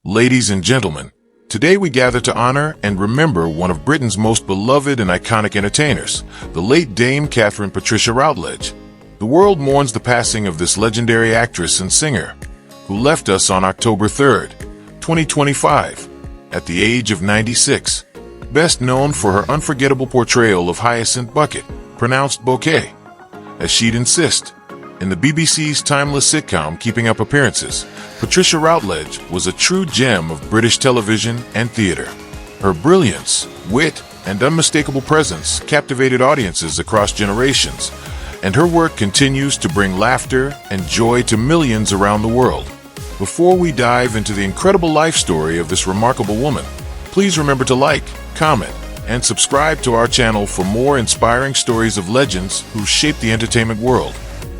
Ladies and gentlemen, today we gather to honor and remember one of Britain's most beloved and iconic entertainers, the late Dame Katherine Patricia Routledge. The world mourns the passing of this legendary actress and singer, who left us on October 3rd, 2025, at the age of 96. Best known for her unforgettable portrayal of Hyacinth Bucket, pronounced Bouquet, as she'd insist, in the BBC's timeless sitcom Keeping Up Appearances. Patricia Routledge was a true gem of British television and theatre. Her brilliance, wit, and unmistakable presence captivated audiences across generations, and her work continues to bring laughter and joy to millions around the world. Before we dive into the incredible life story of this remarkable woman, please remember to like, comment, and subscribe to our channel for more inspiring stories of legends who shaped the entertainment world.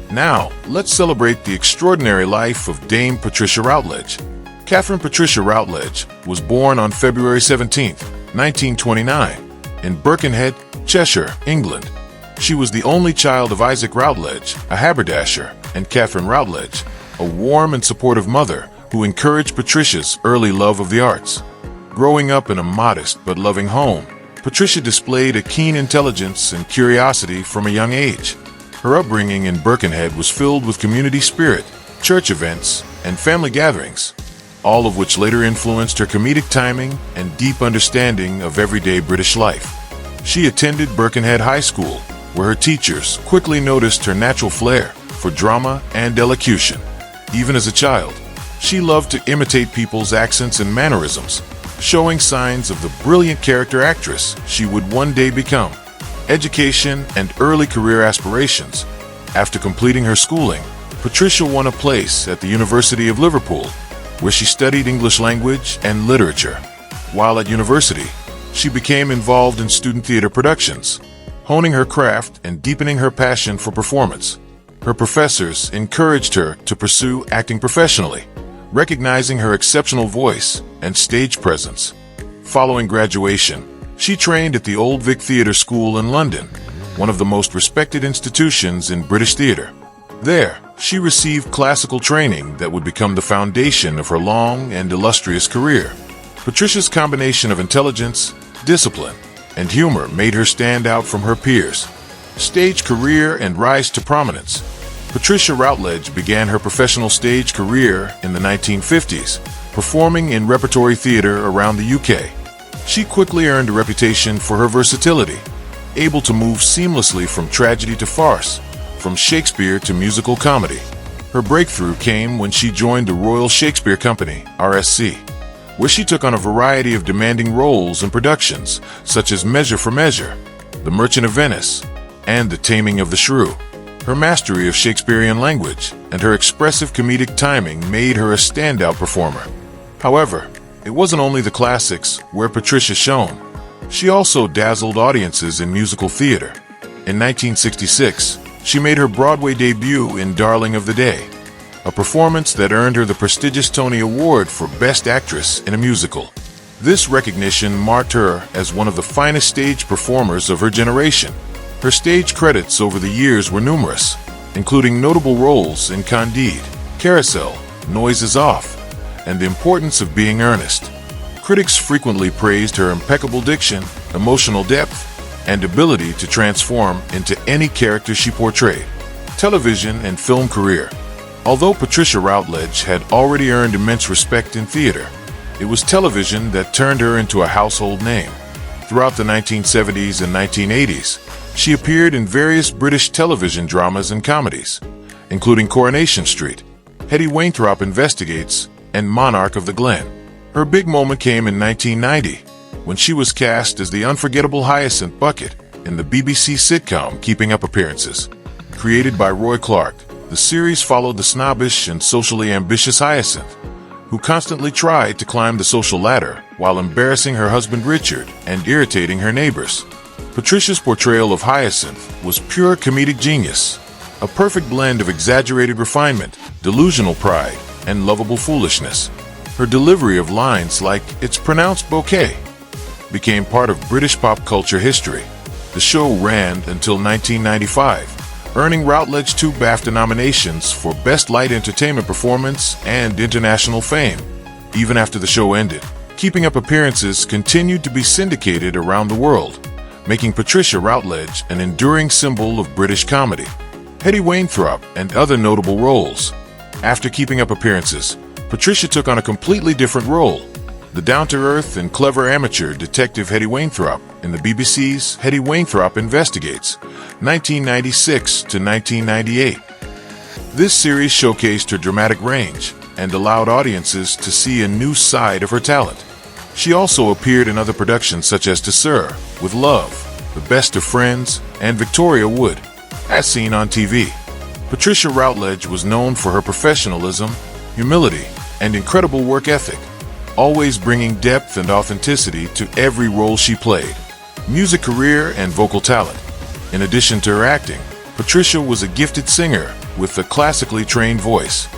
Now, let's celebrate the extraordinary life of Dame Patricia Routledge. Katherine Patricia Routledge was born on February 17, 1929, in Birkenhead, Cheshire, England. She was the only child of Isaac Routledge, a haberdasher, and Catherine Routledge, a warm and supportive mother who encouraged Patricia's early love of the arts. Growing up in a modest but loving home, Patricia displayed a keen intelligence and curiosity from a young age. Her upbringing in Birkenhead was filled with community spirit, church events, and family gatherings, all of which later influenced her comedic timing and deep understanding of everyday British life. She attended Birkenhead High School, where her teachers quickly noticed her natural flair for drama and elocution. Even as a child, she loved to imitate people's accents and mannerisms, showing signs of the brilliant character actress she would one day become. Education and early career aspirations. After completing her schooling, Patricia won a place at the University of Liverpool, where she studied English language and literature. While at university, she became involved in student theater productions, honing her craft and deepening her passion for performance. Her professors encouraged her to pursue acting professionally, recognizing her exceptional voice and stage presence. Following graduation, she trained at the Old Vic Theatre School in London, one of the most respected institutions in British theatre. There, she received classical training that would become the foundation of her long and illustrious career. Patricia's combination of intelligence, discipline, and humor made her stand out from her peers. Stage career and rise to prominence. Patricia Routledge began her professional stage career in the 1950s, performing in repertory theatre around the UK. She quickly earned a reputation for her versatility, able to move seamlessly from tragedy to farce, from Shakespeare to musical comedy. Her breakthrough came when she joined the Royal Shakespeare Company, RSC, where she took on a variety of demanding roles in productions such as Measure for Measure, The Merchant of Venice, and The Taming of the Shrew. Her mastery of Shakespearean language and her expressive comedic timing made her a standout performer. However, it wasn't only the classics where Patricia shone. She also dazzled audiences in musical theater. In 1966, she made her Broadway debut in Darling of the Day, a performance that earned her the prestigious Tony Award for Best Actress in a Musical. This recognition marked her as one of the finest stage performers of her generation. Her stage credits over the years were numerous, including notable roles in Candide, Carousel, Noise is Off, and the Importance of Being Earnest. Critics frequently praised her impeccable diction, emotional depth, and ability to transform into any character she portrayed. Television and film career. Although Patricia Routledge had already earned immense respect in theater, it was television that turned her into a household name. Throughout the 1970s and 1980s, she appeared in various British television dramas and comedies, including Coronation Street, Hetty Wainthropp Investigates, and Monarch of the Glen. Her big moment came in 1990, when she was cast as the unforgettable Hyacinth Bucket in the BBC sitcom Keeping Up Appearances. Created by Roy Clark, the series followed the snobbish and socially ambitious Hyacinth, who constantly tried to climb the social ladder while embarrassing her husband Richard and irritating her neighbors. Patricia's portrayal of Hyacinth was pure comedic genius, a perfect blend of exaggerated refinement, delusional pride, and lovable foolishness. Her delivery of lines like "It's pronounced Bouquet" became part of British pop culture history. The show ran until 1995, earning Routledge 2 BAFTA nominations for Best Light Entertainment Performance and international fame. even after the show ended. Keeping Up appearances continued to be syndicated around the world, making Patricia Routledge an enduring symbol of British comedy. Hetty Wainthropp and other notable roles. After Keeping Up appearances, Patricia took on a completely different role, the down-to-earth and clever amateur detective Hetty Wainthropp in the BBC's Hetty Wainthropp Investigates, 1996 to 1998. This series showcased her dramatic range and allowed audiences to see a new side of her talent. She also appeared in other productions such as To Sir, With Love, The Best of Friends, and Victoria Wood, as seen on TV. Patricia Routledge was known for her professionalism, humility, and incredible work ethic, always bringing depth and authenticity to every role she played. Music career and vocal talent. In addition to her acting, Patricia was a gifted singer with a classically trained voice.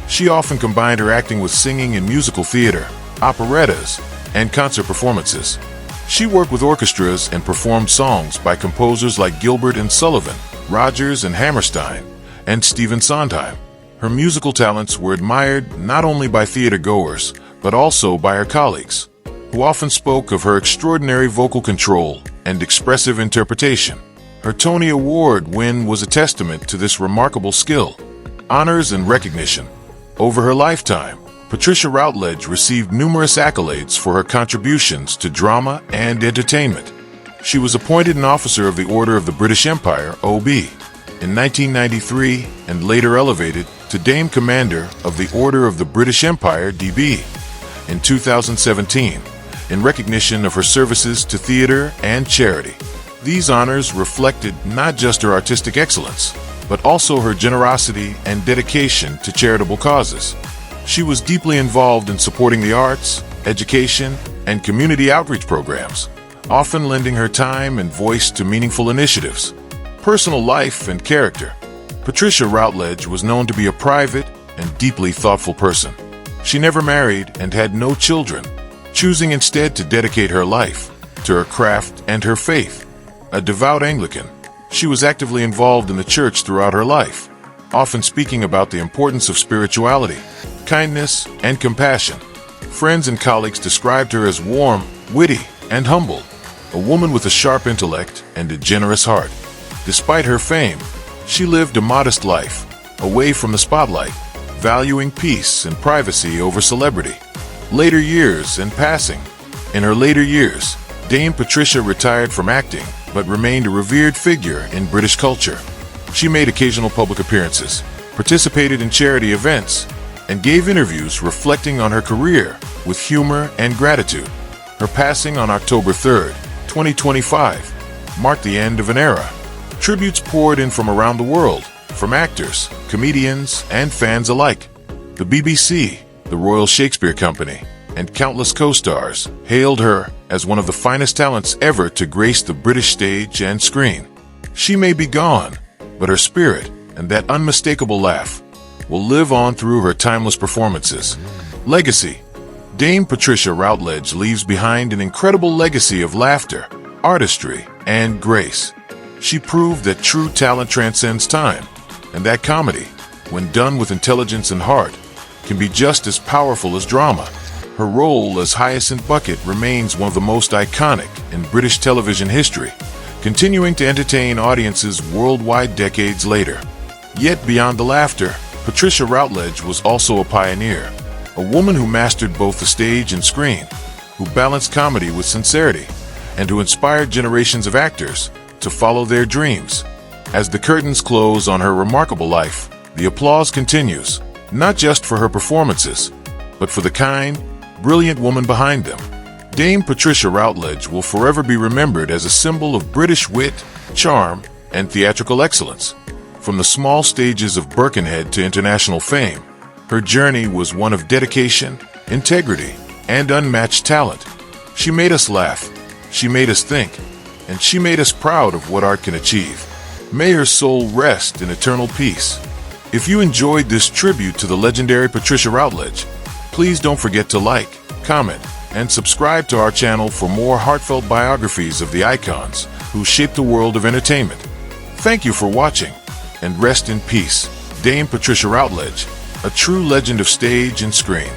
She often combined her acting with singing in musical theater, operettas, and concert performances. She worked with orchestras and performed songs by composers like Gilbert and Sullivan, Rodgers and Hammerstein, and Stephen Sondheim. Her musical talents were admired not only by theater goers, but also by her colleagues, who often spoke of her extraordinary vocal control and expressive interpretation. Her Tony Award win was a testament to this remarkable skill. Honors and recognition. Over her lifetime, Patricia Routledge received numerous accolades for her contributions to drama and entertainment. She was appointed an Officer of the Order of the British Empire, OB, in 1993 and later elevated to Dame Commander of the Order of the British Empire, DB, in 2017, in recognition of her services to theater and charity. These honors reflected not just her artistic excellence, but also her generosity and dedication to charitable causes. She was deeply involved in supporting the arts, education, and community outreach programs, often lending her time and voice to meaningful initiatives. Personal life and character. Patricia Routledge was known to be a private and deeply thoughtful person. She never married and had no children, choosing instead to dedicate her life to her craft and her faith. A devout Anglican, she was actively involved in the church throughout her life, often speaking about the importance of spirituality, kindness, and compassion. Friends and colleagues described her as warm, witty, and humble, a woman with a sharp intellect and a generous heart. Despite her fame, she lived a modest life, away from the spotlight, valuing peace and privacy over celebrity. Later years and passing. In her later years, Dame Patricia retired from acting, but remained a revered figure in British culture. She made occasional public appearances, participated in charity events, and gave interviews reflecting on her career with humor and gratitude. Her passing on October 3, 2025, marked the end of an era. Tributes poured in from around the world, from actors, comedians, and fans alike. The BBC, the Royal Shakespeare Company, and countless co-stars hailed her as one of the finest talents ever to grace the British stage and screen. She may be gone, but her spirit and that unmistakable laugh will live on through her timeless performances. Legacy. Dame Patricia Routledge leaves behind an incredible legacy of laughter, artistry, and grace. She proved that true talent transcends time, and that comedy, when done with intelligence and heart, can be just as powerful as drama. Her role as Hyacinth Bucket remains one of the most iconic in British television history, continuing to entertain audiences worldwide decades later. Yet beyond the laughter, Patricia Routledge was also a pioneer, a woman who mastered both the stage and screen, who balanced comedy with sincerity, and who inspired generations of actors to follow their dreams. As the curtains close on her remarkable life, the applause continues, not just for her performances, but for the kind, brilliant woman behind them. Dame Patricia Routledge will forever be remembered as a symbol of British wit, charm, and theatrical excellence. From the small stages of Birkenhead to international fame, her journey was one of dedication, integrity, and unmatched talent. She made us laugh, she made us think, and she made us proud of what art can achieve. May her soul rest in eternal peace. If you enjoyed this tribute to the legendary Patricia Routledge, please don't forget to like, comment, and subscribe to our channel for more heartfelt biographies of the icons who shaped the world of entertainment. Thank you for watching, and rest in peace, Dame Patricia Routledge, a true legend of stage and screen.